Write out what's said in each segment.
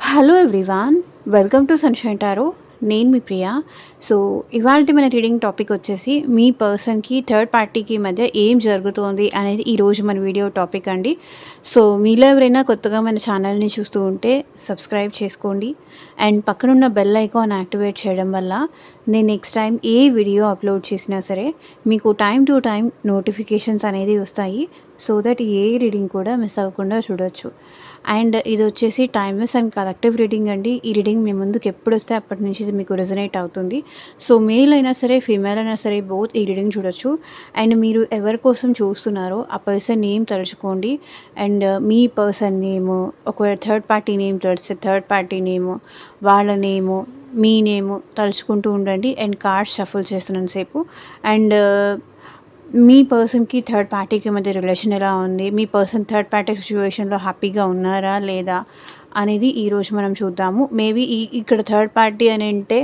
Hello everyone, welcome to sunshine tarot. నేను మీ ప్రియ. So, ఇవాల్టి మన రీడింగ్ టాపిక్ వచ్చేసి మీ పర్సన్‌కి, థర్డ్ పార్టీకి మధ్య ఏం జరుగుతోంది అనేది ఈరోజు మన వీడియో టాపిక్ అండి. సో, మీలో ఎవరైనా కొత్తగా మన ఛానల్‌ని చూస్తూ ఉంటే సబ్స్క్రైబ్ చేసుకోండి. అండ్ పక్కనున్న బెల్ ఐకాన్ యాక్టివేట్ చేయడం వల్ల నేను నెక్స్ట్ టైం ఏ వీడియో అప్లోడ్ చేసినా సరే మీకు టైం టు టైం నోటిఫికేషన్స్ అనేది వస్తాయి. సో దట్ ఏ రీడింగ్ కూడా మిస్ అవ్వకుండా చూడొచ్చు. అండ్ ఇది వచ్చేసి టైమ్లెస్ అండ్ కలెక్టివ్ రీడింగ్ అండి. ఈ రీడింగ్ మీ ముందుకు ఎప్పుడు వస్తే అప్పటి నుంచి ఇది మీకు రెజొనేట్ అవుతుంది. సో మేల్ అయినా సరే, ఫీమేల్ అయినా సరే బోత్ ఈ రీడింగ్ చూడొచ్చు. అండ్ మీరు ఎవరి కోసం చూస్తున్నారో ఆ పర్సన్ నేమ్ తలుచుకోండి. అండ్ మీ పర్సన్ నేము, ఒకవేళ థర్డ్ పార్టీ నేమ్ తెలిస్తే థర్డ్ పార్టీ నేము, వాళ్ళ నేము, మీ నేము తలుచుకుంటూ ఉండండి. అండ్ కార్డ్స్ షఫుల్ చేస్తున్నంత సేపు. అండ్ మీ పర్సన్‌కి థర్డ్ పార్టీకి మధ్య రిలేషన్ ఎలా ఉంది? మీ పర్సన్ థర్డ్ పార్టీ సిట్యుయేషన్‌లో హ్యాపీగా ఉన్నారా? లేదా? అనేది ఈరోజు మనం చూద్దాము. మేబీ ఇక్కడ థర్డ్ పార్టీ అని అంటే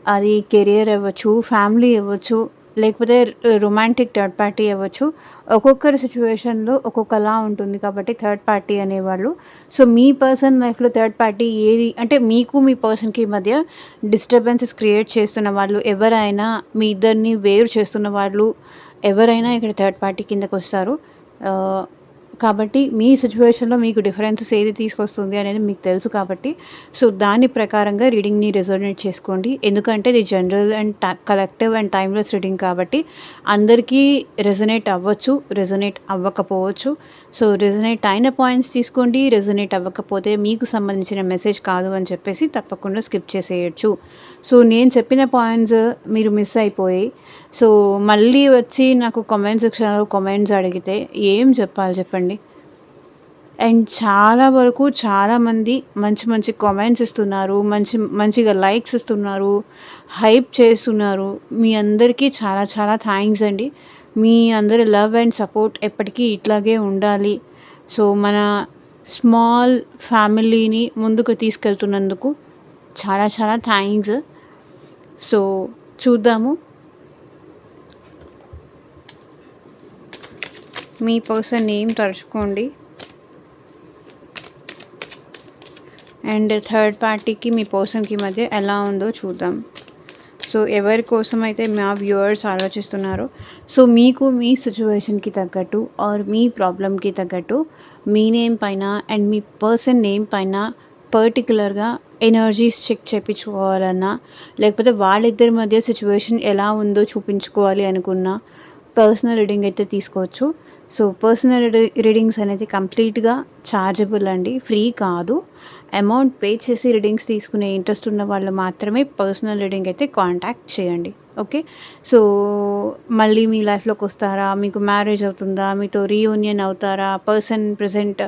అది కెరియర్ అవ్వచ్చు, ఫ్యామిలీ అవ్వచ్చు, లేకపోతే రొమాంటిక్ థర్డ్ పార్టీ అవ్వచ్చు. ఒక్కొక్కరి సిట్యుయేషన్‌లో ఒక్కొక్కలా ఉంటుంది కాబట్టి థర్డ్ పార్టీ అనేవాళ్ళు. సో, మీ పర్సన్ లైఫ్‌లో థర్డ్ పార్టీ ఏది అంటే మీకు మీ పర్సన్‌కి మధ్య డిస్టర్బెన్సెస్ క్రియేట్ చేస్తున్న వాళ్ళు ఎవరైనా, మీ ఇద్దరిని వేరు చేస్తున్న వాళ్ళు ఎవరైనా ఇక్కడ థర్డ్ పార్టీ కిందకొస్తారు. ఆహ్, కాబట్టి మీ సిట్యుయేషన్‌లో మీకు డిఫరెన్సెస్ ఏది తీసుకొస్తుంది అనేది మీకు తెలుసు కాబట్టి, సో, దాని ప్రకారంగా రీడింగ్‌ని రెజొనేట్ చేసుకోండి. ఎందుకంటే ఇది general and collective and timeless reading కాబట్టి అందరికీ రెజొనేట్ అవ్వచ్చు, రెజొనేట్ అవ్వకపోవచ్చు. సో, రెజొనేట్ అయిన పాయింట్స్ తీసుకోండి. రెజొనేట్ అవ్వకపోతే మీకు సంబంధించిన మెసేజ్ కాదు అని చెప్పేసి తప్పకుండా స్కిప్ చేసేయొచ్చు. సో, నేను చెప్పిన పాయింట్స్ మీరు మిస్ అయిపోయి, సో, మళ్ళీ వచ్చి నాకు కామెంట్ సెక్షన్‌లో కామెంట్స్ అడిగితే ఏం చెప్పాలి చెప్పండి? అండ్ చాలా వరకు చాలామంది మంచి మంచి కామెంట్స్ ఇస్తున్నారు. మంచిగా లైక్స్ ఇస్తున్నారు. హైప్ చేస్తున్నారు. మీ అందరికీ చాలా చాలా థాంక్స్ అండి. మీ అందరి లవ్ అండ్ సపోర్ట్ ఎప్పటికీ ఇట్లాగే ఉండాలి. సో, మన స్మాల్ ఫ్యామిలీని ముందుకు తీసుకెళ్తున్నందుకు చాలా చాలా థాంక్స్. సో, చూద్దాము. మీ పర్సన్ నేమ్ తలుచుకోండి. అండ్ థర్డ్ పార్టీకి మీ పర్సన్‌కి మధ్య ఎలా ఉందో చూద్దాం. సో, ఎవరి కోసం అయితే మా వ్యూవర్స్ ఆలోచిస్తున్నారో, సో, మీకు మీ సిట్యుయేషన్‌కి తగ్గట్టు ఆర్ మీ ప్రాబ్లమ్‌కి తగ్గట్టు మీ నేమ్ పైన అండ్ మీ పర్సన్ నేమ్ పైన పర్టిక్యులర్‌గా ఎనర్జీస్ చెక్ చేపించుకోవాలన్నా, లేకపోతే వాళ్ళిద్దరి మధ్య సిట్యుయేషన్ ఎలా ఉందో చూపించుకోవాలి అనుకున్నా పర్సనల్ రీడింగ్ అయితే తీసుకోవచ్చు. సో, పర్సనల్ రీడింగ్స్ అనేది కంప్లీట్‌గా ఛార్జబుల్ అండి. ఫ్రీ కాదు. అమౌంట్ పే చేసి రీడింగ్స్ తీసుకునే ఇంట్రెస్ట్ ఉన్న వాళ్ళు మాత్రమే పర్సనల్ రీడింగ్ అయితే కాంటాక్ట్ చేయండి. ఓకే. సో, మళ్ళీ మీ లైఫ్‌లోకి వస్తారా? మీకు మ్యారేజ్ అవుతుందా? మీతో రీయూనియన్ అవుతారా? పర్సన్ ప్రెజెంట్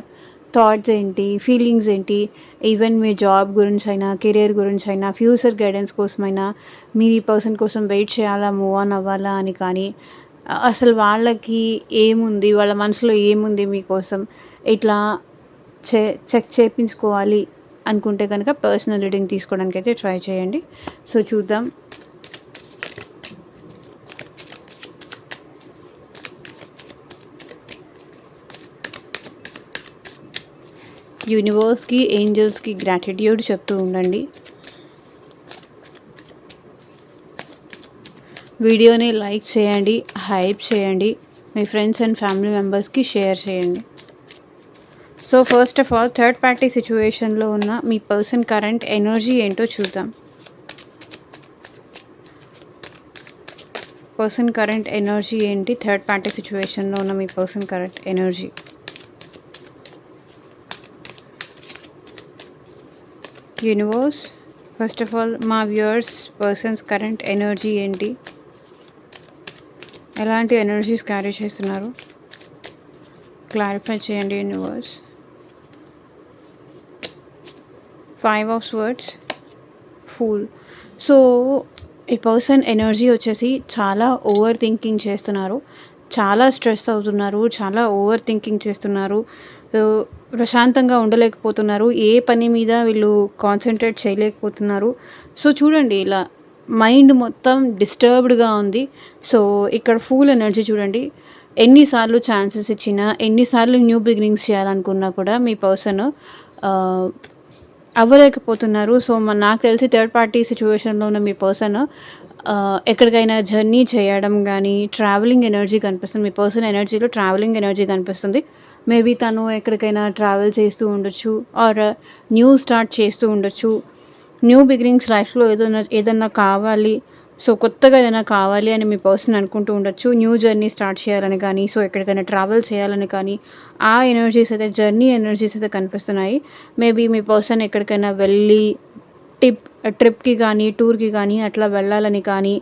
థాట్స్ ఏంటి? ఫీలింగ్స్ ఏంటి? ఈవెన్ మీ జాబ్ గురించైనా, కెరియర్ గురించైనా, ఫ్యూచర్ గైడెన్స్ కోసమైనా, మీరు ఈ పర్సన్ కోసం వెయిట్ చేయాలా? మూవ్ ఆన్ అవ్వాలా? అని కానీ అసలు వాళ్ళకి ఏముంది? వాళ్ళ మనసులో ఏముంది మీకోసం? ఇట్లా చెక్ చేపించుకోవాలి అనుకుంటే కనుక పర్సనల్ రీడింగ్ తీసుకోవడానికైతే ట్రై చేయండి. సో, చూద్దాం. యూనివర్స్‌కి, ఏంజెల్స్‌కి గ్రాటిట్యూడ్ చెప్తూ ఉండండి. వీడియోని లైక్ చేయండి, హైప్ చేయండి, మీ ఫ్రెండ్స్ అండ్ ఫ్యామిలీ మెంబర్స్‌కి షేర్ చేయండి. So, first of all third party సిట్యుయేషన్‌లో ఉన్న మీ పర్సన్ కరెంట్ ఎనర్జీ ఏంటో చూద్దాం. పర్సన్ కరెంట్ ఎనర్జీ ఏంటి? థర్డ్ పార్టీ సిట్యుయేషన్‌లో ఉన్న మీ person current energy. Universe, first of all మా వ్యూవర్స్ పర్సన్స్ కరెంట్ ఎనర్జీ ఏంటి? ఎలాంటి ఎనర్జీస్ క్యారీ చేస్తున్నారు? క్లారిఫై చేయండి universe. 5 of swords, fool. So, ఈ పర్సన్ ఎనర్జీ వచ్చేసి చాలా ఓవర్ థింకింగ్ చేస్తున్నారు. చాలా స్ట్రెస్ అవుతున్నారు. చాలా ఓవర్ థింకింగ్ చేస్తున్నారు. ప్రశాంతంగా ఉండలేకపోతున్నారు. ఏ పని మీద వీళ్ళు కాన్సంట్రేట్ చేయలేకపోతున్నారు. సో, చూడండి ఇలా మైండ్ మొత్తం డిస్టర్బ్డ్‌గా ఉంది. సో, ఇక్కడ ఫూల్ ఎనర్జీ చూడండి. ఎన్నిసార్లు ఛాన్సెస్ ఇచ్చినా, ఎన్నిసార్లు న్యూ బిగినింగ్స్ చేయాలనుకున్నా కూడా మీ పర్సన్ ఆహ్, అవ్వలేకపోతున్నారు. సో, నాకు తెలిసి థర్డ్ పార్టీ సిట్యుయేషన్‌లో ఉన్న మీ పర్సన్ ఎక్కడికైనా జర్నీ చేయడం గానీ, ట్రావెలింగ్ ఎనర్జీ కనిపిస్తుంది. మీ పర్సన్ ఎనర్జీలో ట్రావెలింగ్ ఎనర్జీ కనిపిస్తుంది. మేబీ తను ఎక్కడికైనా ట్రావెల్ చేస్తూ ఉండొచ్చు ఆర్ న్యూ స్టార్ట్ చేస్తూ ఉండొచ్చు. న్యూ బిగినింగ్స్ లైఫ్‌లో ఏదన్నా కావాలి. సో, కొత్తగా ఏదైనా కావాలి అని మీ పర్సన్ అనుకుంటూ ఉండొచ్చు. న్యూ జర్నీ స్టార్ట్ చేయాలని కానీ, సో, ఎక్కడికైనా ట్రావెల్ చేయాలని కానీ, ఆ ఎనర్జీస్ అయితే జర్నీ ఎనర్జీస్ అయితే కనిపిస్తున్నాయి. మేబీ మీ పర్సన్ ఎక్కడికైనా వెళ్ళి ట్రిప్‌కి కానీ, టూర్‌కి కానీ అట్లా వెళ్ళాలని కానీ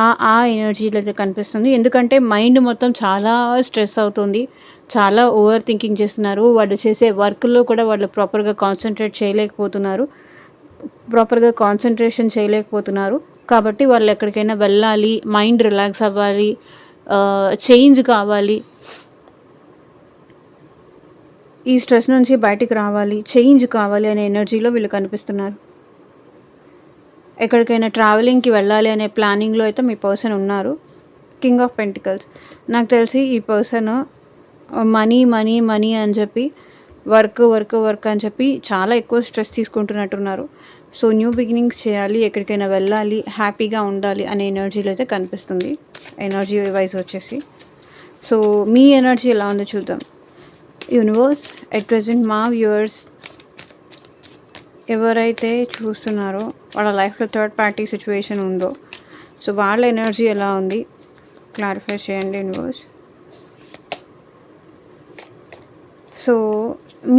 ఆ ఎనర్జీలో అయితే కనిపిస్తుంది. ఎందుకంటే మైండ్ మొత్తం చాలా స్ట్రెస్ అవుతుంది. చాలా ఓవర్ థింకింగ్ చేస్తున్నారు. వాళ్ళు చేసే వర్క్‌లో కూడా వాళ్ళు ప్రాపర్‌గా కాన్సంట్రేషన్ చేయలేకపోతున్నారు. కాబట్టి వాళ్ళు ఎక్కడికైనా వెళ్ళాలి, మైండ్ రిలాక్స్ అవ్వాలి, చేంజ్ కావాలి. ఈ స్ట్రెస్ నుంచి బయటికి రావాలి, చేంజ్ కావాలి అనే ఎనర్జీలో వీళ్ళు కనిపిస్తున్నారు. ఎక్కడికైనా ట్రావెలింగ్‌కి వెళ్ళాలి అనే ప్లానింగ్‌లో అయితే మీ పర్సన్ ఉన్నారు. King of pentacles. నాకు తెలిసి ఈ పర్సన్ మనీ, మనీ, మనీ అని చెప్పి వర్క్ అని చెప్పి చాలా ఎక్కువ స్ట్రెస్ తీసుకుంటున్నట్టున్నారు. సో, న్యూ బిగినింగ్స్ చేయాలి, ఎక్కడికైనా వెళ్ళాలి, హ్యాపీగా ఉండాలి అనే ఎనర్జీలో అయితే కనిపిస్తుంది. ఎనర్జీ వైజ్ వచ్చేసి. సో, మీ ఎనర్జీ ఎలా ఉందో చూద్దాం. యూనివర్స్ ఎట్ ప్రెజెంట్ మా వ్యూవర్స్ ఎవరైతే చూస్తున్నారో వాళ్ళ లైఫ్లో థర్డ్ పార్టీ సిచ్యువేషన్ ఉందో, సో వాళ్ళ ఎనర్జీ ఎలా ఉంది క్లారిఫై చేయండి యూనివర్స్. సో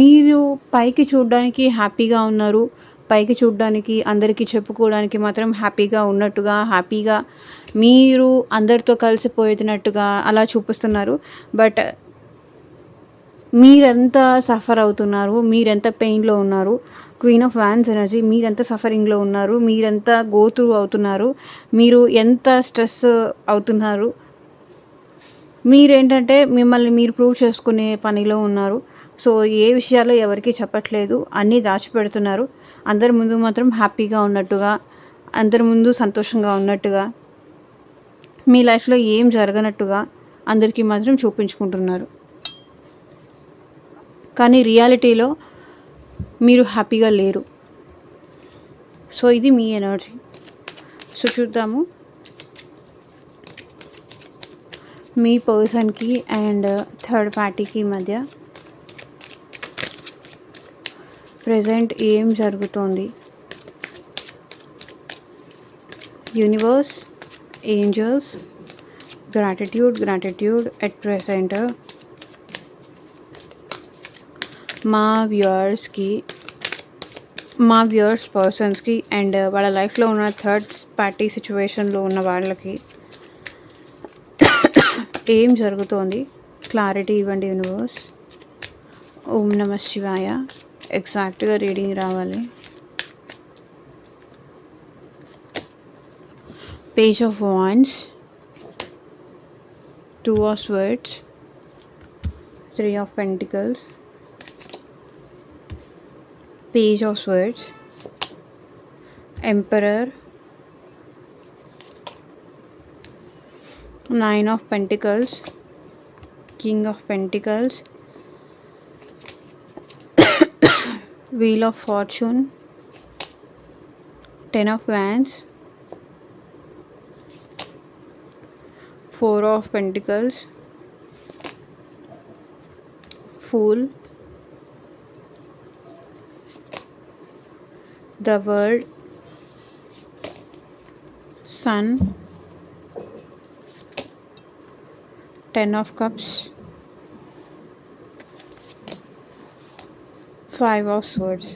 మీరు పైకి చూడడానికి హ్యాపీగా ఉన్నారు, పైకి చూడడానికి అందరికీ చెప్పుకోవడానికి మాత్రం హ్యాపీగా ఉన్నట్టుగా, హ్యాపీగా మీరు అందరితో కలిసిపోయేటట్టుగా అలా చూపిస్తున్నారు. బట్ మీరెంత సఫర్ అవుతున్నారు, మీరెంత పెయిన్లో ఉన్నారు, క్వీన్ ఆఫ్ వ్యాన్స్ ఎనర్జీ, మీరెంత సఫరింగ్లో ఉన్నారు, మీరెంత గో త్రూ అవుతున్నారు, మీరు ఎంత స్ట్రెస్ అవుతున్నారు, మీరేంటంటే మిమ్మల్ని మీరు ప్రూవ్ చేసుకునే పనిలో ఉన్నారు. సో ఏ విషయాల్లో ఎవరికి చెప్పట్లేదు, అన్నీ దాచిపెడుతున్నారు. అందరి ముందు మాత్రం హ్యాపీగా ఉన్నట్టుగా, అందరి ముందు సంతోషంగా ఉన్నట్టుగా, మీ లైఫ్లో ఏం జరగనట్టుగా అందరికీ మాత్రం చూపించుకుంటున్నారు. కానీ రియాలిటీలో మీరు హ్యాపీగా లేరు. సో ఇది మీ ఎనర్జీ. సో చూద్దాము మీ పర్సన్కి అండ్ థర్డ్ పార్టీకి మధ్య ప్రెజెంట్ ఏం జరుగుతోంది. Universe, angels, gratitude at present మా వ్యూవర్స్ పర్సన్స్కి అండ్ వాళ్ళ లైఫ్లో ఉన్న థర్డ్ పార్టీ సిచ్యువేషన్లో ఉన్న వాళ్ళకి ఏం జరుగుతోంది క్లారిటీ ఇవ్వండి యూనివర్స్. ఓం నమః శివాయ. ఎగ్జాక్ట్గా రీడింగ్ రావాలి. Page of wands, 2 of swords, 3 of pentacles, Page of Swords, Emperor, 9 of Pentacles, King of Pentacles, Wheel of Fortune, 10 of Wands, 4 of Pentacles, Fool, the World, Sun, 10 of Cups, 5 of Swords.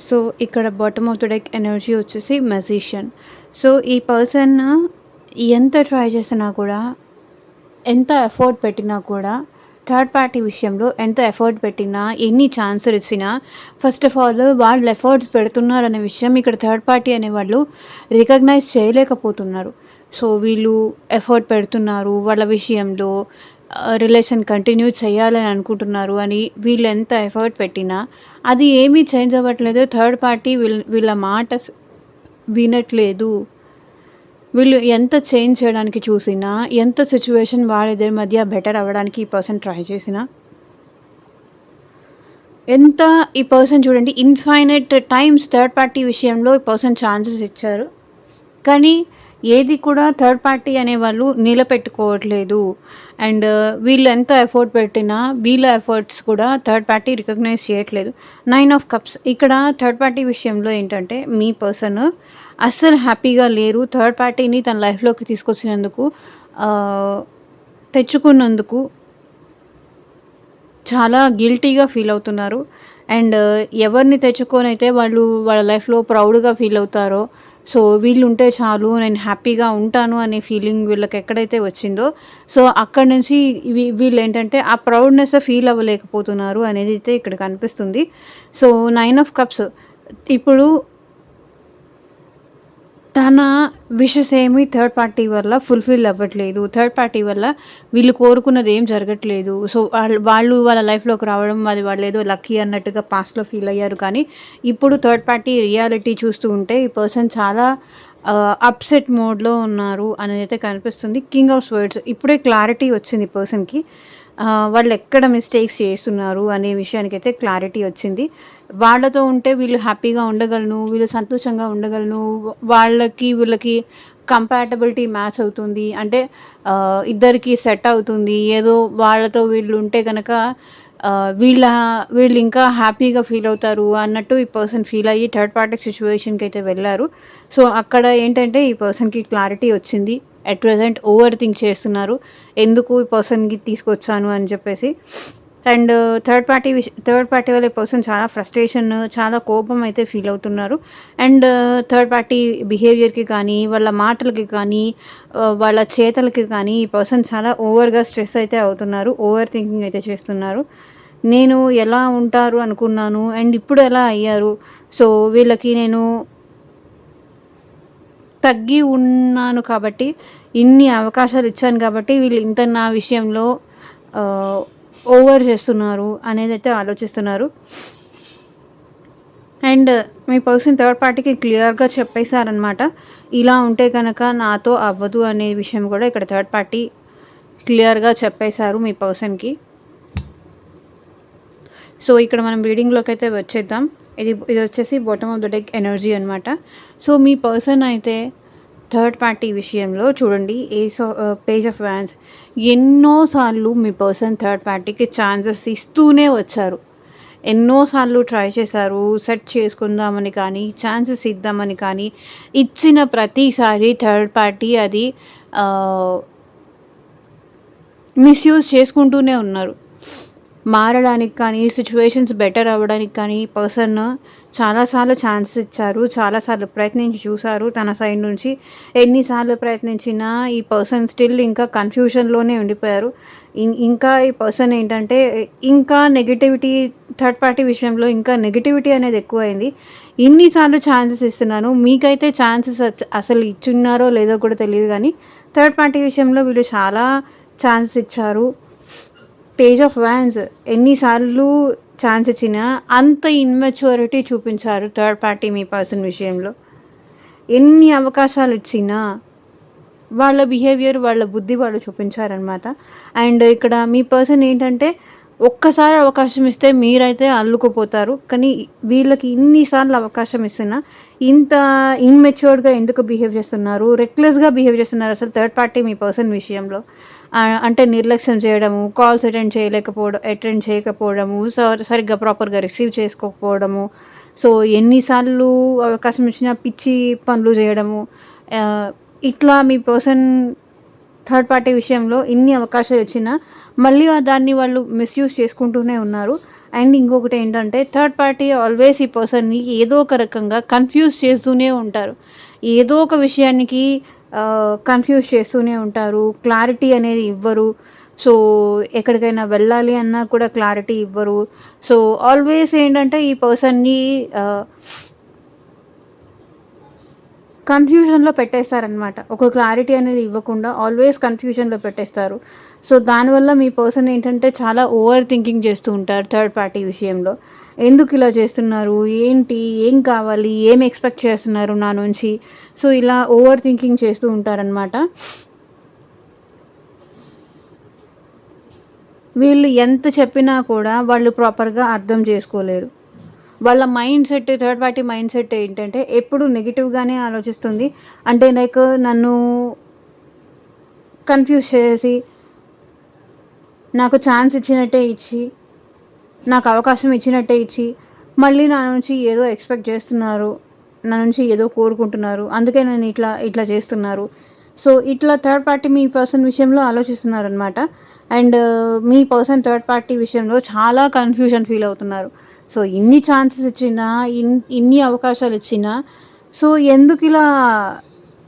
So ఇక్కడ bottom of the deck energy వచ్చేసి magician. So ఈ person ఎంత try చేసినా కూడా, ఎంత effort పెట్టినా కూడా, third party విషయంలో ఎంత ఎఫర్ట్ పెట్టినా, ఎన్ని ఛాన్సులు ఇచ్చినా, ఫస్ట్ ఆఫ్ ఆల్ వాళ్ళు ఎఫర్ట్స్ పెడుతున్నారనే విషయం ఇక్కడ థర్డ్ పార్టీ అనేవాళ్ళు రికగ్నైజ్ చేయలేకపోతున్నారు. సో వీళ్ళు ఎఫర్ట్ పెడుతున్నారు, వాళ్ళ విషయంలో రిలేషన్ కంటిన్యూ చేయాలని అనుకుంటున్నారు అని వీళ్ళు ఎంత ఎఫర్ట్ పెట్టినా అది ఏమీ చేంజ్ అవ్వట్లేదు. థర్డ్ పార్టీ వీళ్ళ మాట వినట్లేదు. వీళ్ళు ఎంత చేంజ్ చేయడానికి చూసినా, ఎంత సిచ్యువేషన్ వాళ్ళిద్దరి మధ్య బెటర్ అవ్వడానికి ఈ పర్సన్ ట్రై చేసినా ఎంత ఈ పర్సన్ చూడండి ఇన్ఫైనైట్ టైమ్స్ థర్డ్ పార్టీ విషయంలో ఈ పర్సన్ ఛాన్సెస్ ఇచ్చారు. కానీ ఏది కూడా థర్డ్ పార్టీ అనేవాళ్ళు నిలబెట్టుకోవట్లేదు. అండ్ వీళ్ళు ఎంత ఎఫర్ట్ పెట్టినా వీళ్ళ ఎఫర్ట్స్ కూడా థర్డ్ పార్టీ రికగ్నైజ్ చేయట్లేదు. 9 ఆఫ్ కప్స్ ఇక్కడ థర్డ్ పార్టీ విషయంలో ఏంటంటే మీ పర్సన్ అస్సలు హ్యాపీగా లేరు. థర్డ్ పార్టీని తన లైఫ్లోకి తీసుకొచ్చినందుకు తెచ్చుకున్నందుకు చాలా గిల్టీగా ఫీల్ అవుతున్నారు. అండ్ ఎవరిని తెచ్చుకొనైతే వాళ్ళు వాళ్ళ లైఫ్లో ప్రౌడ్గా ఫీల్ అవుతారో, సో వీళ్ళు ఉంటే చాలు నేను హ్యాపీగా ఉంటాను అనే ఫీలింగ్ వీళ్ళకి ఎక్కడైతే వచ్చిందో, సో అక్కడి నుంచి వీళ్ళు ఏంటంటే ఆ ప్రౌడ్నెస్ ఫీల్ అవ్వలేకపోతున్నారు అనేది అయితే ఇక్కడ కనిపిస్తుంది. సో 9 ఆఫ్ కప్స్ ఇప్పుడు తన విషెస్ ఏమి థర్డ్ పార్టీ వల్ల ఫుల్ఫిల్ అవ్వట్లేదు. థర్డ్ పార్టీ వల్ల వీళ్ళు కోరుకున్నది ఏం జరగట్లేదు. సో వాళ్ళు వాళ్ళ లైఫ్లోకి రావడం అది వాళ్ళు ఏదో లక్కీ అన్నట్టుగా పాస్ట్లో ఫీల్ అయ్యారు. కానీ ఇప్పుడు థర్డ్ పార్టీ రియాలిటీ చూస్తూ ఉంటే ఈ పర్సన్ చాలా అప్సెట్ మోడ్లో ఉన్నారు అనేది అయితే కనిపిస్తుంది. కింగ్ ఆఫ్ స్వర్డ్స్ ఇప్పుడే క్లారిటీ వచ్చింది పర్సన్కి. వాళ్ళు ఎక్కడ మిస్టేక్స్ చేస్తున్నారు అనే విషయానికైతే క్లారిటీ వచ్చింది. వాళ్ళతో ఉంటే వీళ్ళు హ్యాపీగా ఉండగలను, వీళ్ళు సంతోషంగా ఉండగలను, వాళ్ళకి వీళ్ళకి కంపాటబిలిటీ మ్యాచ్ అవుతుంది, అంటే ఇద్దరికి సెట్ అవుతుంది, ఏదో వాళ్ళతో వీళ్ళు ఉంటే కనుక వీళ్ళు ఇంకా హ్యాపీగా ఫీల్ అవుతారు అన్నట్టు ఈ పర్సన్ ఫీల్ అయ్యి థర్డ్ పార్టీ సిచ్యువేషన్కి అయితే వెళ్ళారు. సో అక్కడ ఏంటంటే ఈ పర్సన్కి క్లారిటీ వచ్చింది. అట్ ప్రెజెంట్ ఓవర్ థింక్ చేస్తున్నారు, ఎందుకు ఈ పర్సన్కి తీసుకొచ్చాను అని చెప్పేసి. అండ్ థర్డ్ పార్టీ వల్ల ఈ పర్సన్ చాలా ఫ్రస్ట్రేషన్, చాలా కోపం అయితే ఫీల్ అవుతున్నారు. అండ్ థర్డ్ పార్టీ బిహేవియర్కి కానీ, వాళ్ళ మాటలకి కానీ, వాళ్ళ చేతలకి కానీ ఈ పర్సన్ చాలా ఓవర్గా స్ట్రెస్ అయితే అవుతున్నారు. ఓవర్ థింకింగ్ అయితే చేస్తున్నారు. నేను ఎలా ఉంటారు అనుకున్నాను అండ్ ఇప్పుడు ఎలా అయ్యారు, సో వీళ్ళకి నేను తగ్గి ఉన్నాను కాబట్టి, ఇన్ని అవకాశాలు ఇచ్చాను కాబట్టి వీళ్ళు ఇంత నా విషయంలో ఓవర్ చేస్తున్నారు అనేది అయితే ఆలోచిస్తున్నారు. అండ్ మీ పర్సన్ థర్డ్ పార్టీకి క్లియర్గా చెప్పేశారనమాట, ఇలా ఉంటే కనుక నాతో అవ్వదు అనే విషయం కూడా ఇక్కడ థర్డ్ పార్టీ క్లియర్గా చెప్పేశారు మీ పర్సన్కి. సో ఇక్కడ మనం రీడింగ్లోకి అయితే వచ్చేద్దాం. ఇది వచ్చేసి bottom of the deck energy అనమాట. సో మీ పర్సన్ అయితే థర్డ్ పార్టీ విషయంలో చూడండి, పేజ్ ఆఫ్ వ్యాన్స్ ఎన్నోసార్లు మీ పర్సన్ థర్డ్ పార్టీకి ఛాన్సెస్ ఇస్తూనే వచ్చారు. ఎన్నోసార్లు ట్రై చేశారు సెట్ చేసుకుందామని కానీ, ఛాన్సెస్ ఇద్దామని కానీ, ఇచ్చిన ప్రతిసారి థర్డ్ పార్టీ అది మిస్యూజ్ చేసుకుంటూనే ఉన్నారు. మారడానికి కానీ, సిచ్యువేషన్స్ బెటర్ అవ్వడానికి కానీ పర్సన్ చాలాసార్లు ఛాన్స్ ఇచ్చారు, చాలాసార్లు ప్రయత్నించి చూశారు తన సైడ్ నుంచి. ఎన్నిసార్లు ప్రయత్నించినా ఈ పర్సన్ స్టిల్ ఇంకా కన్ఫ్యూషన్లోనే ఉండిపోయారు. ఇంకా ఈ పర్సన్ ఏంటంటే ఇంకా నెగిటివిటీ, థర్డ్ పార్టీ విషయంలో ఇంకా నెగిటివిటీ అనేది ఎక్కువైంది. ఇన్నిసార్లు ఛాన్సెస్ ఇస్తున్నాను, మీకైతే ఛాన్సెస్ అసలు ఇచ్చున్నారో లేదో కూడా తెలియదు, కానీ థర్డ్ పార్టీ విషయంలో వీళ్ళు చాలా ఛాన్సెస్ ఇచ్చారు. పేజ్ ఆఫ్ వ్యాన్స్ ఎన్నిసార్లు ఛాన్స్ ఇచ్చినా అంత ఇన్మెచ్యూరిటీ చూపించారు థర్డ్ పార్టీ మీ పర్సన్ విషయంలో. ఎన్ని అవకాశాలు ఇచ్చినా వాళ్ళ బిహేవియర్, వాళ్ళ బుద్ధి వాళ్ళు చూపించారనమాట. అండ్ ఇక్కడ మీ పర్సన్ ఏంటంటే ఒక్కసారి అవకాశం ఇస్తే మీరైతే అల్లుకుపోతారు, కానీ వీళ్ళకి ఇన్నిసార్లు అవకాశం ఇస్తున్నా ఇంత ఇన్మెచ్యూర్డ్గా ఎందుకు బిహేవ్ చేస్తున్నారు, రెక్లెస్గా బిహేవ్ చేస్తున్నారు అసలు థర్డ్ పార్టీ మీ పర్సన్ విషయంలో. అంటే నిర్లక్ష్యం చేయడము, కాల్స్ అటెండ్ చేయకపోవడము, సరిగ్గా ప్రాపర్గా రిసీవ్ చేసుకోకపోవడము, సో ఎన్నిసార్లు అవకాశం ఇచ్చినా పిచ్చి పనులు చేయడము, ఇట్లా మీ పర్సన్ థర్డ్ పార్టీ విషయంలో ఇన్ని అవకాశాలు ఇచ్చినా మళ్ళీ దాన్ని వాళ్ళు మిస్యూజ్ చేసుకుంటూనే ఉన్నారు. అండ్ ఇంకొకటి ఏంటంటే థర్డ్ పార్టీ ఆల్వేస్ ఈ పర్సన్ని ఏదో ఒక రకంగా కన్ఫ్యూజ్ చేస్తూనే ఉంటారు. ఏదో ఒక విషయానికి కన్ఫ్యూజ్ చేస్తూనే ఉంటారు, క్లారిటీ అనేది ఇవ్వరు. సో ఎక్కడికైనా వెళ్ళాలి అన్నా కూడా క్లారిటీ ఇవ్వరు. సో ఆల్వేస్ ఏంటంటే ఈ పర్సన్ని కన్ఫ్యూజన్లో పెట్టేస్తారనమాట. ఒక క్లారిటీ అనేది ఇవ్వకుండా ఆల్వేస్ కన్ఫ్యూజన్లో పెట్టేస్తారు. సో దానివల్ల మీ పర్సన్ ఏంటంటే చాలా ఓవర్ థింకింగ్ చేస్తూ ఉంటారు థర్డ్ పార్టీ విషయంలో. ఎందుకు ఇలా చేస్తున్నారు, ఏంటి, ఏం కావాలి, ఏం ఎక్స్పెక్ట్ చేస్తున్నారు నా నుంచి, సో ఇలా ఓవర్ థింకింగ్ చేస్తూ ఉంటారనమాట. వీళ్ళు ఎంత చెప్పినా కూడా వాళ్ళు ప్రాపర్‌గా అర్థం చేసుకోలేరు. వాళ్ళ mind set third party mind set ఏంటంటే ఎప్పుడు నెగెటివ్‌గానే ఆలోచిస్తుంది. అంటే లైక్ నన్ను కన్‌ఫ్యూజ్ చేసి, నాకు ఛాన్స్ ఇచ్చినట్టే ఇచ్చి, నాకు అవకాశం ఇచ్చినట్టే ఇచ్చి, మళ్ళీ నా నుంచి ఏదో ఎక్స్‌పెక్ట్ చేస్తున్నారు. నా నుంచి ఏదో కోరుకుంటున్నారు. అందుకే నన్ను ఇట్లా చేస్తున్నారు. సో, ఇట్లా థర్డ్ పార్టీ మీ పర్సన్ విషయంలో ఆలోచిస్తున్నారనమాట. అండ్ మీ పర్సన్ థర్డ్ పార్టీ విషయంలో చాలా కన్‌ఫ్యూజన్ ఫీల్ అవుతున్నారు. సో, ఇన్ని ఛాన్సెస్ ఇచ్చినా, ఇన్ని అవకాశాలు ఇచ్చినా, సో,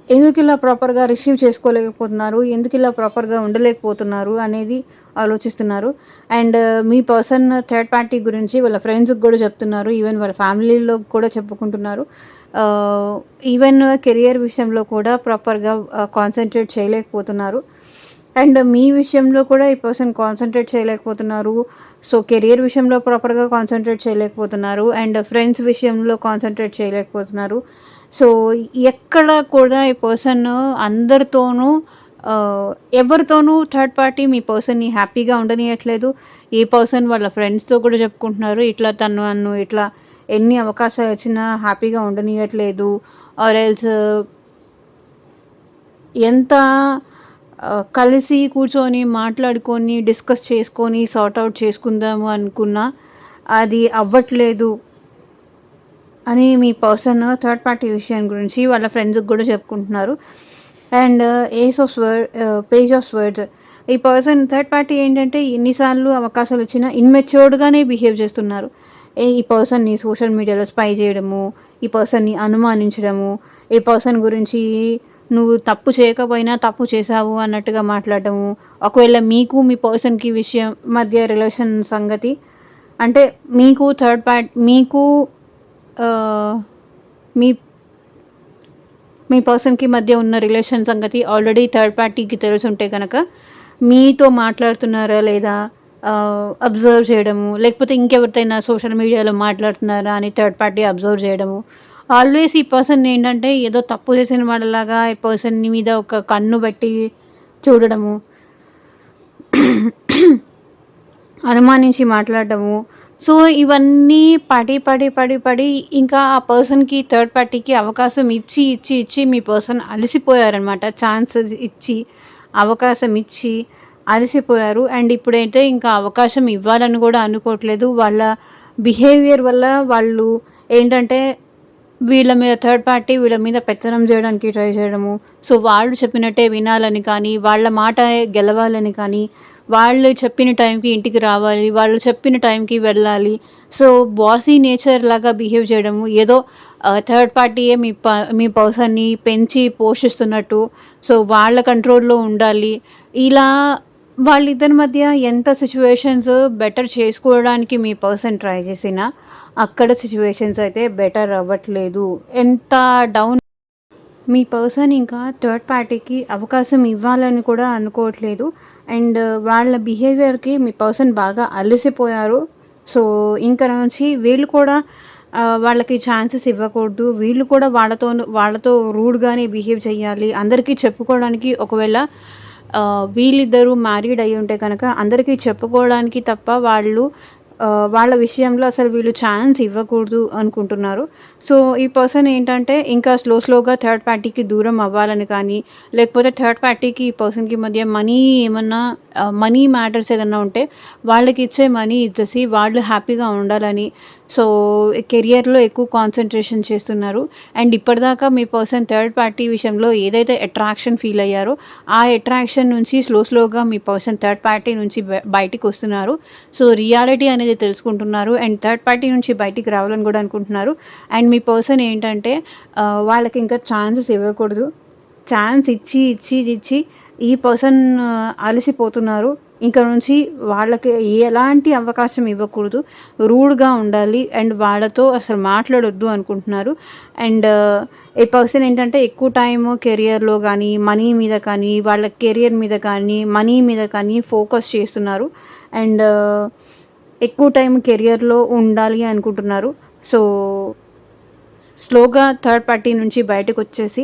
ఎందుకిలా ప్రాపర్‌గా రిసీవ్ చేసుకోలేకపోతున్నారు? ఎందుకిలా ప్రాపర్‌గా ఉండలేకపోతున్నారు అనేది ఆలోచిస్తున్నారు. అండ్ మీ పర్సన్ థర్డ్ పార్టీ గురించి వాళ్ళ ఫ్రెండ్స్‌కి గూడా చెప్తున్నారు. ఈవెన్ వాళ్ళ ఫ్యామిలీలో కూడా చెప్పుకుంటున్నారు. ఆహ్, ఈవెన్ కెరియర్ విషయంలో కూడా ప్రాపర్‌గా కాన్సంట్రేట్ చేయలేకపోతున్నారు. అండ్ మీ విషయంలో కూడా ఈ పర్సన్ కాన్సంట్రేట్ చేయలేకపోతున్నారు. సో, కెరియర్ విషయంలో ప్రాపర్‌గా కాన్సంట్రేట్ చేయలేకపోతున్నారు. అండ్ ఫ్రెండ్స్ విషయంలో కాన్సంట్రేట్ చేయలేకపోతున్నారు. సో, ఎక్కడ కూడా ఈ పర్సన్ అందరితోనూ ఆహ్, ఎవరితోనూ థర్డ్ పార్టీ మీ పర్సన్‌ని హ్యాపీగా ఉండనీయట్లేదు. ఈ పర్సన్ వాళ్ళ ఫ్రెండ్స్‌తో కూడా చెప్పుకుంటున్నారు. ఇట్లా తను నన్ను ఇట్లా ఎన్ని అవకాశాలొచ్చినా హ్యాపీగా ఉండనీయట్లేదు. ఆర్ ఎల్స్ ఎంత కలిసి కూర్చొని మాట్లాడుకొని, డిస్కస్ చేసుకొని, సార్ట్ ఔట్ చేసుకుందాము అనుకున్నా, అది అవ్వట్లేదు అని మీ పర్సన్ థర్డ్ పార్టీ విషయం గురించి వాళ్ళ ఫ్రెండ్స్‌కి గూడా చెప్పుకుంటున్నారు. అండ్ పేజ్ ఆఫ్ స్వర్డ్స్ ఈ పర్సన్ థర్డ్ పార్టీ ఏంటంటే ఎన్ని సార్లు అవకాశాలొచ్చినా ఇమ్మెచ్యూర్డ్‌గానే బిహేవ్ చేస్తున్నారు. ఈ పర్సన్‌ని సోషల్ మీడియాలో స్పై చేయడము, ఈ పర్సన్‌ని అనుమానించడము, ఈ పర్సన్ గురించి నువ్వు తప్పు చేయకపోయినా తప్పు చేశావు అన్నట్టుగా మాట్లాడడము. ఒకవేళ మీకు మీ పర్సన్‌కి విషయం మధ్య రిలేషన్ సంగతి అంటే మీకు ఆహ్, మీ మీ పర్సన్‌కి మధ్య ఉన్న రిలేషన్ సంగతి ఆల్రెడీ థర్డ్ పార్టీకి తెలిసుంటే గనక, మీతో మాట్లాడుతున్నారా లేదా అబ్జర్వ్ చేయడము, లేకపోతే ఇంకెవరితోనైనా సోషల్ మీడియాలో మాట్లాడుతున్నారా అని థర్డ్ పార్టీ అబ్జర్వ్ చేయడము. ఆల్వేస్ ఈ పర్సన్ ఏంటంటే ఏదో తప్పు చేసిన వాళ్ళలాగా ఈ పర్సన్‌ని మీద ఒక కన్ను బెట్టి చూడడము, అనుమానించి మాట్లాడడము. సో, ఇవన్నీ పడి ఇంకా ఆ పర్సన్‌కి థర్డ్ పార్టీకి అవకాశం ఇచ్చి మీ పర్సన్ అలసిపోయారనమాట. ఛాన్సెస్ ఇచ్చి, అవకాశం ఇచ్చి అలసిపోయారు. అండ్ ఇప్పుడైతే ఇంకా అవకాశం ఇవ్వాలని గూడా అనుకోవట్లేదు. వాళ్ళ బిహేవియర్ వల్ల వాళ్ళు ఏంటంటే థర్డ్ పార్టీ వీళ్ళ మీద పెత్తనం జేయడానికి ట్రై చేయడము. సో, వాళ్ళు చెప్పినట్టే వినాలని కానీ, వాళ్ళ మాట గెలవాలని కానీ, వాళ్ళు చెప్పిన టైంకి ఇంటికి రావాలి, వాళ్ళు చెప్పిన టైంకి వెళ్ళాలి. సో, బాసీ నేచర్ లాగా బిహేవ్ చేయడము. ఏదో థర్డ్ పార్టీయే మీ పర్సన్‌ని పెంచి పోషిస్తున్నట్టు. సో, వాళ్ళ కంట్రోల్‌లో ఉండాలి. ఇలా వాళ్ళిద్దరి మధ్య ఎంత సిట్యుయేషన్స్ బెటర్ చేసుకోవడానికి మీ పర్సన్ ట్రై చేసినా, అక్కడ సిట్యుయేషన్స్ అయితే బెటర్ అవ్వట్లేదు. ఎంత డౌన్ మీ పర్సన్ ఇంకా థర్డ్ పార్టీకి అవకాశం ఇవ్వాలని కూడా అనుకోవట్లేదు. అండ్ వాళ్ళ బిహేవియర్‌కి మీ పర్సన్ బాగా అలసిపోయారు. సో, ఇంక నుంచి వీళ్ళు కూడా వాళ్ళకి ఛాన్సెస్ ఇవ్వకూడదు. వీళ్ళు కూడా వాళ్ళతో రూడ్‌గానే బిహేవ్ చేయాలి. అందరికీ చెప్పుకోవడానికి ఒకవేళ వీళ్ళిద్దరూ మ్యారీడ్ అయ్యుంటే కనుక అందరికీ చెప్పుకోవడానికి తప్ప వాళ్ళ విషయంలో అసలు వీళ్ళు ఛాన్స్ ఇవ్వకూడదు అనుకుంటున్నారు. సో, ఈ పర్సన్ ఏంటంటే ఇంకా స్లోగా థర్డ్ పార్టీకి దూరం అవ్వాలని కానీ, లేకపోతే థర్డ్ పార్టీకి ఈ పర్సన్‌కి మధ్య మనీ మ్యాటర్స్ ఏదన్నా ఉంటే వాళ్ళకిచ్చే మనీ ఇచ్చేసి వాళ్ళు హ్యాపీగా ఉండాలని. సో, కెరియర్‌లో ఎక్కువ కాన్సంట్రేషన్ చేస్తున్నారు. అండ్ ఇప్పటిదాకా మీ పర్సన్ థర్డ్ పార్టీ విషయంలో ఏదైతే అట్రాక్షన్ ఫీల్ అయ్యారో, ఆ అట్రాక్షన్ నుంచి స్లోగా మీ పర్సన్ థర్డ్ పార్టీ నుంచి బయటికొస్తున్నారు. సో, రియాలిటీ అనేది తెలుసుకుంటున్నారు. అండ్ థర్డ్ పార్టీ నుంచి బయటికి రావాలని గూడా అనుకుంటున్నారు. అండ్ మీ పర్సన్ ఏంటంటే వాళ్ళకి ఇంకా ఛాన్సెస్ ఇవ్వకూడదు. ఛాన్స్ ఇచ్చి ఈ పర్సన్ అలసిపోతున్నారు. ఇక నుంచి వాళ్ళకి ఎలాంటి అవకాశం ఇవ్వకూడదు. రూడ్‌గా ఉండాలి. అండ్ వాళ్ళతో అసలు మాట్లాడొద్దు అనుకుంటున్నారు. అండ్ ఈ పర్సన్ ఏంటంటే ఎక్కువ టైము కెరియర్‌లో గానీ, మనీ మీద కానీ, వాళ్ళ కెరియర్ మీద కానీ, మనీ మీద కానీ ఫోకస్ చేస్తున్నారు. అండ్ ఎక్కువ టైం కెరియర్‌లో ఉండాలి అనుకుంటున్నారు. సో, స్లోగా థర్డ్ పార్టీ నుంచి బయటకొచ్చేసి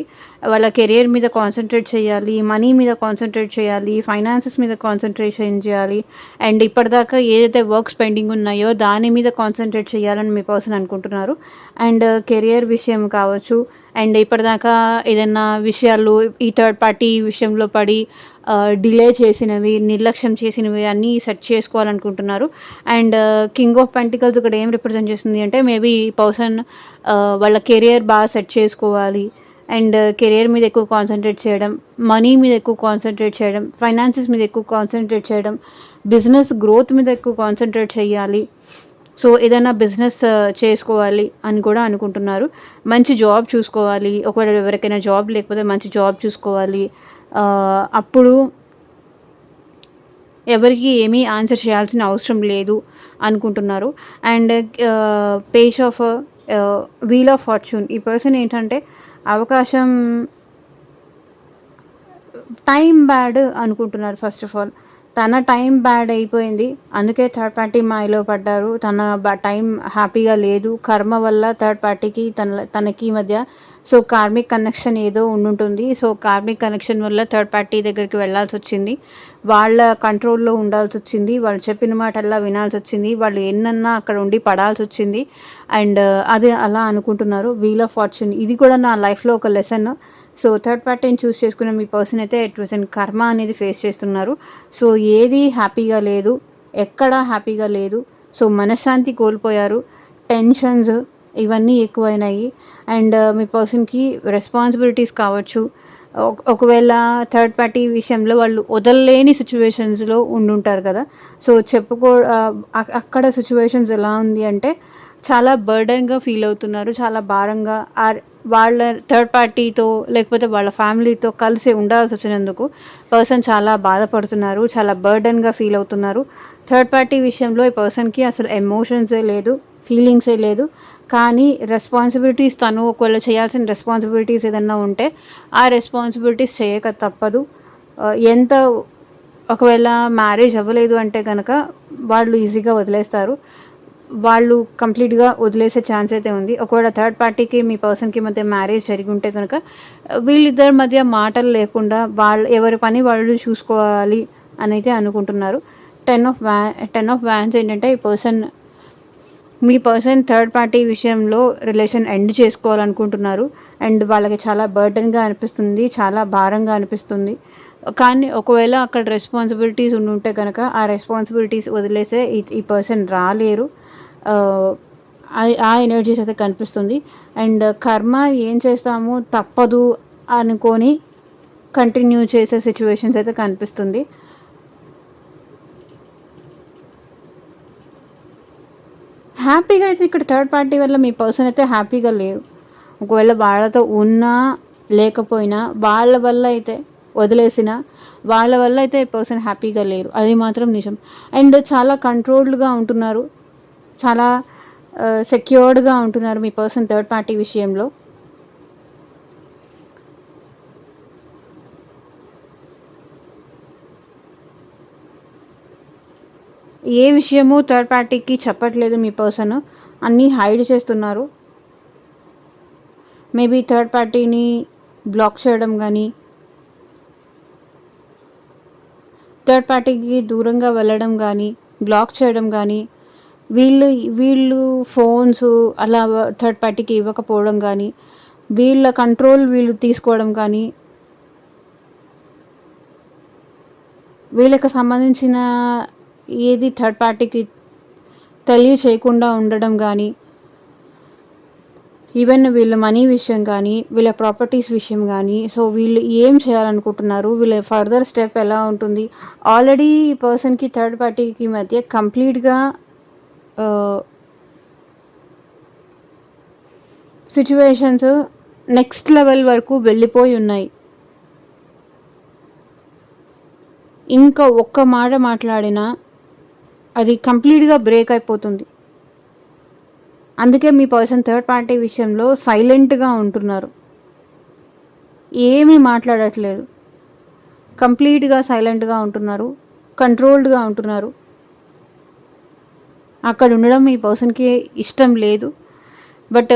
వాళ్ళ కెరియర్ మీద కాన్సంట్రేట్ చేయాలి, మనీ మీద కాన్సంట్రేట్ చేయాలి, ఫైనాన్సెస్ మీద కాన్సంట్రేషన్ చేయాలి. అండ్ ఇప్పటిదాకా ఏదైతే వర్క్స్ పెండింగ్ ఉన్నాయో దాని మీద కాన్సంట్రేట్ చేయాలని మీ పర్సన్ అనుకుంటున్నారు. అండ్ కెరియర్ విషయం కావచ్చు, అండ్ ఇప్పటిదాకా ఏదైనా విషయాలు ఈ థర్డ్ పార్టీ విషయంలో పడి డిలే చేసినవి, నిర్లక్ష్యం చేసినవి అన్నీ సెట్ చేసుకోవాలనుకుంటున్నారు. అండ్ కింగ్ ఆఫ్ పెంటికల్స్ ఇక్కడ ఏం రిప్రజెంట్ చేస్తుంది అంటే మేబీ ఈ పర్సన్ వాళ్ళ కెరియర్ బాగా సెట్ చేసుకోవాలి. అండ్ కెరియర్ మీద ఎక్కువ కాన్సంట్రేట్ చేయడం, మనీ మీద ఎక్కువ కాన్సంట్రేట్ చేయడం, ఫైనాన్సెస్ మీద ఎక్కువ కాన్సంట్రేట్ చేయడం, బిజినెస్ గ్రోత్ మీద ఎక్కువ కాన్సంట్రేట్ చేయాలి. సో ఏదైనా బిజినెస్ చేసుకోవాలి అని కూడా అనుకుంటున్నారు. మంచి జాబ్ చూసుకోవాలి, ఒకవేళ ఎవరికైనా జాబ్ లేకపోతే మంచి జాబ్ చూసుకోవాలి. అప్పుడు ఎవరికి ఏమీ ఆన్సర్ చేయాల్సిన అవసరం లేదు అనుకుంటున్నారు. And page of wheel of fortune, ఈ పర్సన్ ఏంటంటే అవకాశం టైం బ్యాడ్ అనుకుంటున్నారు. ఫస్ట్ ఆఫ్ ఆల్ తన టైం బ్యాడ్ అయిపోయింది, అందుకే థర్డ్ పార్టీ మాయలో పడ్డారు. తన టైం హ్యాపీగా లేదు, కర్మ వల్ల థర్డ్ పార్టీకి తనకి మధ్య సో కార్మిక్ కనెక్షన్ ఏదో ఉండుంటుంది. సో కార్మిక్ కనెక్షన్ వల్ల థర్డ్ పార్టీ దగ్గరికి వెళ్ళాల్సి వచ్చింది, వాళ్ళ కంట్రోల్లో ఉండాల్సి వచ్చింది, వాళ్ళు చెప్పిన మాటల్లా వినాల్సి వచ్చింది, వాళ్ళు ఎన్నన్నా అక్కడ ఉండి పడాల్సి వచ్చింది. అండ్ అది అలా అనుకుంటున్నారు. వీల్ ఆఫ్ ఫార్చ్యూన్, ఇది కూడా నా లైఫ్లో ఒక లెసన్. సో థర్డ్ పార్టీని చూస్ చేసుకున్న మీ పర్సన్ అయితే ఎట్ ప్రెజెంట్ కర్మ అనేది ఫేస్ చేస్తున్నారు. సో ఏది హ్యాపీగా లేదు, ఎక్కడా హ్యాపీగా లేదు. సో మనశ్శాంతి కోల్పోయారు, టెన్షన్స్ ఇవన్నీ ఎక్కువైనాయి. అండ్ మీ పర్సన్కి రెస్పాన్సిబిలిటీస్ కావచ్చు, ఒకవేళ థర్డ్ పార్టీ విషయంలో వాళ్ళు వదలలేని సిచ్యువేషన్స్లో ఉండుంటారు కదా. సో అక్కడ సిచ్యువేషన్స్ ఎలా ఉంది అంటే చాలా బర్డెన్గా ఫీల్ అవుతున్నారు, చాలా భారంగా. వాళ్ళ థర్డ్ పార్టీతో లేకపోతే వాళ్ళ ఫ్యామిలీతో కలిసి ఉండాల్సి వచ్చినందుకు పర్సన్ చాలా బాధపడుతున్నారు, చాలా బర్డెన్గా ఫీల్ అవుతున్నారు. థర్డ్ పార్టీ విషయంలో ఈ పర్సన్కి అసలు ఎమోషన్సే లేదు, ఫీలింగ్సే లేదు. కానీ రెస్పాన్సిబిలిటీస్ తను ఒకవేళ చేయాల్సిన రెస్పాన్సిబిలిటీస్ ఏదన్నా ఉంటే ఆ రెస్పాన్సిబిలిటీస్ చేయక తప్పదు. ఎంత ఒకవేళ మ్యారేజ్ అవ్వలేదు అంటే కనుక వాళ్ళు ఈజీగా వదిలేస్తారు, వాళ్ళు కంప్లీట్గా వదిలేసే ఛాన్స్ అయితే ఉంది. ఒకవేళ థర్డ్ పార్టీకి మీ పర్సన్కి మధ్య మ్యారేజ్ జరిగి ఉంటే కనుక వీళ్ళిద్దరి మధ్య మాటలు లేకుండా ఎవరి పని వాళ్ళు చూసుకోవాలి అని అయితే అనుకుంటున్నారు. టెన్ ఆఫ్ వ్యాన్స్ ఏంటంటే మీ పర్సన్ థర్డ్ పార్టీ విషయంలో రిలేషన్ ఎండ్ చేసుకోవాలనుకుంటున్నారు. అండ్ వాళ్ళకి చాలా బర్డెన్గా అనిపిస్తుంది, చాలా భారంగా అనిపిస్తుంది. కానీ ఒకవేళ అక్కడ రెస్పాన్సిబిలిటీస్ ఉంటే కనుక ఆ రెస్పాన్సిబిలిటీస్ వదిలేసే ఈ పర్సన్ రాలేరు. ఆ ఎనర్జీస్ అయితే కనిపిస్తుంది. అండ్ కర్మ ఏం చేస్తామో తప్పదు అనుకొని కంటిన్యూ చేసే సిచ్యువేషన్స్ అయితే కనిపిస్తుంది. హ్యాపీగా అయితే ఇక్కడ థర్డ్ పార్టీ వల్ల మీ పర్సన్ అయితే హ్యాపీగా లేరు. ఒకవేళ వాళ్ళతో ఉన్నా లేకపోయినా వాళ్ళ వల్ల అయితే వదిలేసిన వాళ్ళ వల్ల అయితే ఈ పర్సన్ హ్యాపీగా లేరు, అది మాత్రం నిజం. అండ్ చాలా కంట్రోల్డ్గా ఉంటున్నారు, చాలా సెక్యూర్డ్గా ఉంటున్నారు మీ పర్సన్ థర్డ్ పార్టీ విషయంలో. ఏ విషయము థర్డ్ పార్టీకి చెప్పట్లేదు మీ పర్సన్, అన్నీ హైడ్ చేస్తున్నారు. మేబీ థర్డ్ పార్టీని బ్లాక్ చేయడం కానీ, థర్డ్ పార్టీకి దూరంగా వెళ్ళడం కానీ, బ్లాక్ చేయడం కానీ, వీళ్ళు ఫోన్స్ అలా థర్డ్ పార్టీకి ఇవ్వకపోవడం కానీ, వీళ్ళ కంట్రోల్ వీళ్ళు తీసుకోవడం కానీ, వీళ్ళకి సంబంధించిన ఏది థర్డ్ పార్టీకి తెలియచేయకుండా ఉండడం కానీ, ఈవెన్ వీళ్ళ మనీ విషయం కానీ, వీళ్ళ ప్రాపర్టీస్ విషయం కానీ. సో వీళ్ళు ఏం చేయాలనుకుంటున్నారు, వీళ్ళ ఫర్దర్ స్టెప్ ఎలా ఉంటుంది. ఆల్రెడీ ఈ పర్సన్కి థర్డ్ పార్టీకి మధ్య కంప్లీట్గా సిచ్యువేషన్స్ నెక్స్ట్ లెవెల్ వరకు వెళ్ళిపోయి ఉన్నాయి. ఇంకా ఒక్క మాట మాట్లాడినా అది కంప్లీట్గా బ్రేక్ అయిపోతుంది. అందుకే మీ పర్సన్ థర్డ్ పార్టీ విషయంలో సైలెంట్గా ఉంటున్నారు, ఏమీ మాట్లాడట్లేదు, కంప్లీట్గా సైలెంట్గా ఉంటున్నారు, కంట్రోల్డ్గా ఉంటున్నారు. అక్కడ ఉండడం మీ పర్సన్కి ఇష్టం లేదు. బట్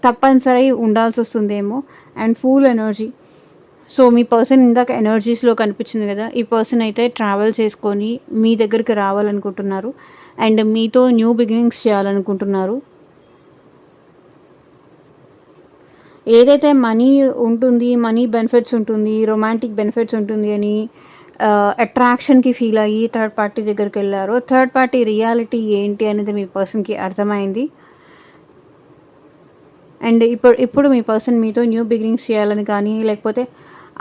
తప్పనిసరి ఉండాల్సొస్తుందేమో. And full energy. సో, మీ పర్సన్ ఇందాక ఎనర్జీస్‌లో కనిపించింది గదా! ఈ పర్సన్ అయితే ట్రావెల్ చేసుకొని మీ దగ్గరికి రావాలనుకుంటున్నారు. అండ్ మీతో న్యూ బిగినింగ్స్ చేయాలనుకుంటున్నారు. ఏదైతే మనీ ఉంటుంది, మనీ బెనిఫిట్స్ ఉంటుంది, రొమాంటిక్ బెనిఫిట్స్ ఉంటుంది అని అట్రాక్షన్‌కి ఫీల్ అయ్యి థర్డ్ పార్టీ దగ్గరికెళ్లారో, థర్డ్ పార్టీ రియాలిటీ ఏంటి అనేది మీ పర్సన్‌కి అర్థమైంది. అండ్ ఇప్పుడు మీ పర్సన్ మీతో న్యూ బిగినింగ్స్ చేయాలని కానీ, లేకపోతే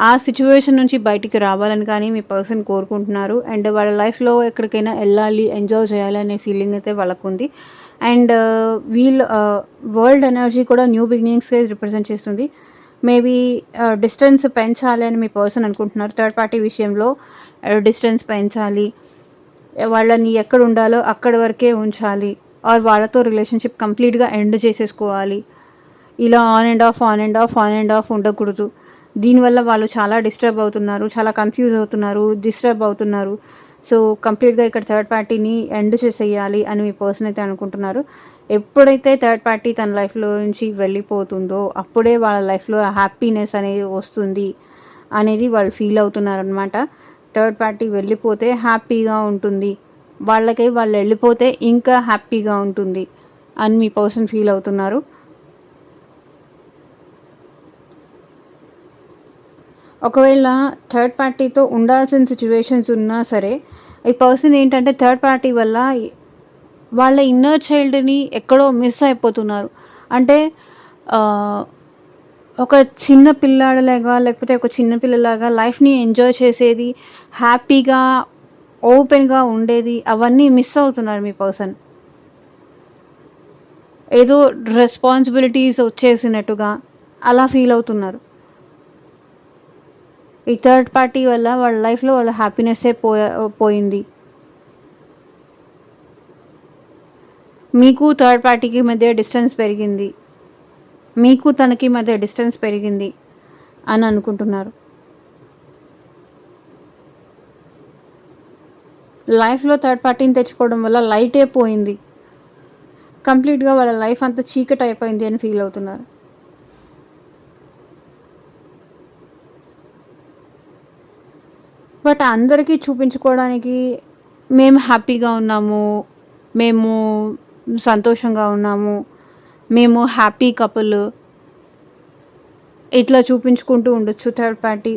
ఆ సిట్యుయేషన్ నుంచి బయటికి రావాలని కానీ మీ పర్సన్ కోరుకుంటున్నారు. అండ్ వాళ్ళ లైఫ్‌లో ఎక్కడికైనా ఎళ్ళాలి, ఎంజాయ్ చేయాలి అనే ఫీలింగ్ అయితే వాళ్ళకుంది. అండ్ వీళ్ళు వరల్డ్ ఎనర్జీ కూడా న్యూ బిగినింగ్స్‌కే రిప్రజెంట్ చేస్తుంది. మేబీ డిస్టెన్స్ పెంచాలి అని మీ పర్సన్ అనుకుంటున్నారు. థర్డ్ పార్టీ విషయంలో డిస్టెన్స్ పెంచాలి. వాళ్ళని ఎక్కడ ఉండాలో అక్కడి వరకే ఉంచాలి. ఆర్ వాళ్ళతో రిలేషన్‌షిప్ కంప్లీట్‌గా ఎండ్ చేసేసుకోవాలి. ఇలా on and of, on and of, on and of ఉండకూడదు. దీనివల్ల వాళ్ళు చాలా డిస్టర్బ్ అవుతున్నారు. చాలా కన్‌ఫ్యూజ్ అవుతున్నారు. డిస్టర్బ్ అవుతున్నారు. సో, కంప్లీట్‌గా ఇక్కడ థర్డ్ పార్టీని ఎండ్ చేసేయాలి అని మీ పర్సన్ అయితే అనుకుంటున్నారు. ఎప్పుడైతే థర్డ్ పార్టీ తన లైఫ్‌లో నుంచి వెళ్ళిపోతుందో, అప్పుడే వాళ్ళ లైఫ్‌లో హ్యాపీనెస్ అనేది వస్తుంది అనేది వాళ్ళు ఫీల్ అవుతున్నారనమాట. థర్డ్ పార్టీ వెళ్ళిపోతే హ్యాపీగా ఉంటుంది. వాళ్ళు వెళ్ళిపోతే ఇంకా హ్యాపీగా ఉంటుంది అని మీ పర్సన్ ఫీల్ అవుతున్నారు. ఒకవేళ థర్డ్ పార్టీతో ఉండాల్సిన సిట్యుయేషన్స్ ఉన్నా సరే, ఈ పర్సన్ ఏంటంటే థర్డ్ పార్టీ వల్ల వాళ్ళ ఇన్నర్ చైల్డ్‌ని ఎక్కడో మిస్ అయిపోతున్నారు. అంటే ఒక చిన్న పిల్లాడిలాగా లేకపోతే ఒక చిన్న పిల్లలాగా లైఫ్‌ని ఎంజాయ్ చేసేది, హ్యాపీగా, ఓపెన్‌గా ఉండేది అవన్నీ మిస్ అవుతున్నారు మీ పర్సన్. ఏదో రెస్పాన్సిబిలిటీస్ వచ్చేసినట్టుగా అలా ఫీల్ అవుతున్నారు. ఈ థర్డ్ పార్టీ వల్ల వాళ్ళ లైఫ్‌లో వాళ్ళ హ్యాపీనెస్సే పోయింది. మీకు థర్డ్ పార్టీకి మధ్య డిస్టెన్స్ పెరిగింది. మీకు తనకి మధ్య డిస్టెన్స్ పెరిగింది అని అనుకుంటున్నారు. లైఫ్‌లో థర్డ్ పార్టీని తెచ్చుకోవడం వల్ల లైటే పోయింది. కంప్లీట్‌గా వాళ్ళ లైఫ్ అంతా చీకటయిపోయింది అని ఫీల్ అవుతున్నారు. బట్ అందరికీ చూపించుకోవడానికి మేము హ్యాపీగా ఉన్నాము, మేము సంతోషంగా ఉన్నాము, మేము హ్యాపీ కపుల్ ఇట్లా చూపించుకుంటూ ఉండొచ్చు థర్డ్ పార్టీ.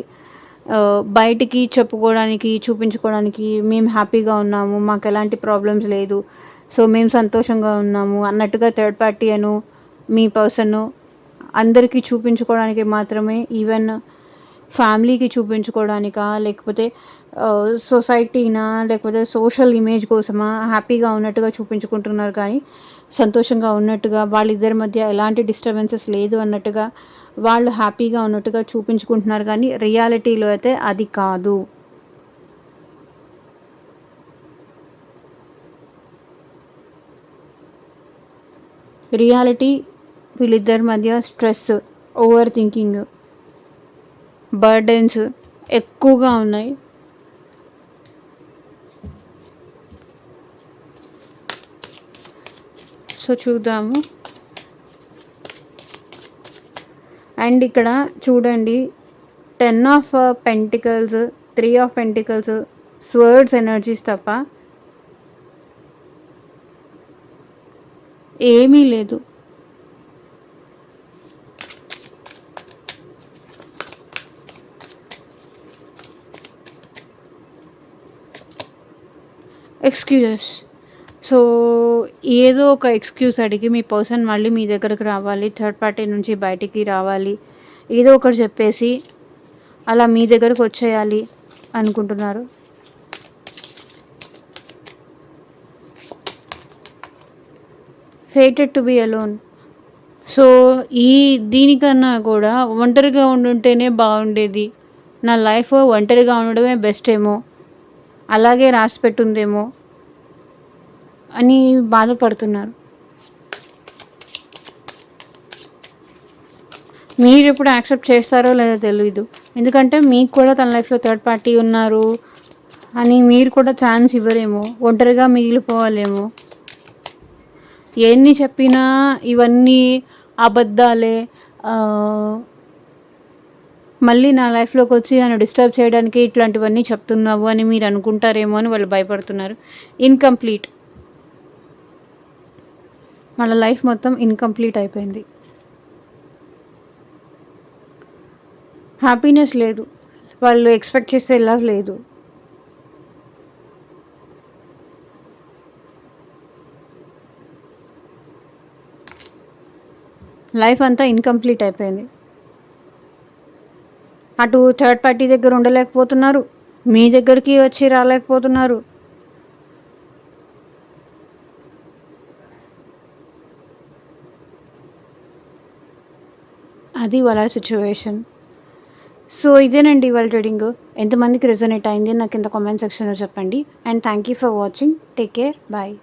బయటికి చెప్పుకోవడానికి, చూపించుకోవడానికి మేము హ్యాపీగా ఉన్నాము, మాకు ఎలాంటి ప్రాబ్లమ్స్ లేదు, సో మేము సంతోషంగా ఉన్నాము అన్నట్టుగా థర్డ్ పార్టీ మీ పర్సన్ అందరికీ చూపించుకోవడానికి మాత్రమే, ఈవెన్ ఫ్యామిలీకి చూపించుకోవడానికా, లేకపోతే సొసైటీనా, లేకపోతే సోషల్ ఇమేజ్ కోసమా హ్యాపీగా ఉన్నట్టుగా చూపించుకుంటున్నారు. కానీ సంతోషంగా ఉన్నట్టుగా, వాళ్ళిద్దరి మధ్య ఎలాంటి డిస్టర్బెన్సెస్ లేదు అన్నట్టుగా, వాళ్ళు హ్యాపీగా ఉన్నట్టుగా చూపించుకుంటున్నారు. కానీ రియాలిటీలో అయితే అది కాదు. రియాలిటీ వీళ్ళిద్దరి మధ్య స్ట్రెస్, ఓవర్ థింకింగ్, బర్డెన్స్ ఎక్కువగా ఉన్నాయి. సో చూద్దాము. అండ్ ఇక్కడ చూడండి, 10 of pentacles, 3 of pentacles, swords energies తప్ప ఏమీ లేదు. ఎక్స్‌క్యూజెస్. సో ఏదో ఒక ఎక్స్‌క్యూజ్ అడిగి మీ పర్సన్ మళ్ళీ మీ దగ్గరకు రావాలి, థర్డ్ పార్టీ నుంచి బయటికి రావాలి, ఏదో ఒకటి చెప్పేసి అలా మీ దగ్గరకు వచ్చేయాలి అనుకుంటున్నారు. Fated to be alone. So దీనికన్నా కూడా ఒంటరిగా ఉండుంటేనే బాగుండేది, నా లైఫ్ ఒంటరిగా ఉండడమే బెస్ట్ ఏమో, అలాగే రాసి పెట్టుందేమో అని బాధపడుతున్నారు. మీరు ఎప్పుడు యాక్సెప్ట్ చేస్తారో లేదో తెలీదు. ఎందుకంటే మీకు కూడా తన లైఫ్లో థర్డ్ పార్టీ ఉన్నారు అని మీరు కూడా ఛాన్స్ ఇవ్వరేమో, ఒంటరిగా మిగిలిపోవాలేమో. ఎన్ని చెప్పినా ఇవన్నీ అబద్ధాలే మళ్ళీ నా లైఫ్లోకి వచ్చి నన్ను డిస్టర్బ్ చేయడానికి ఇట్లాంటివన్నీ చెప్తున్నావు అని మీరు అనుకుంటారేమో అని వాళ్ళు భయపడుతున్నారు. ఇన్కంప్లీట్, వాళ్ళ లైఫ్ మొత్తం ఇన్కంప్లీట్ అయిపోయింది. హ్యాపీనెస్ లేదు, వాళ్ళు ఎక్స్పెక్ట్ చేస్తే లవ్ లేదు. లైఫ్ అంతా ఇన్కంప్లీట్ అయిపోయింది. అటు థర్డ్ పార్టీ దగ్గర ఉండలేకపోతున్నారు, మీ దగ్గరికి వచ్చి రాలేకపోతున్నారు. అది వాళ్ళ సిచ్యువేషన్. సో ఇదేనండి ఇవాళ రీడింగ్. ఎంతమందికి రెజొనేట్ అయింది నాకు కింద కామెంట్ సెక్షన్లో చెప్పండి. And thank you for watching. Take care. Bye.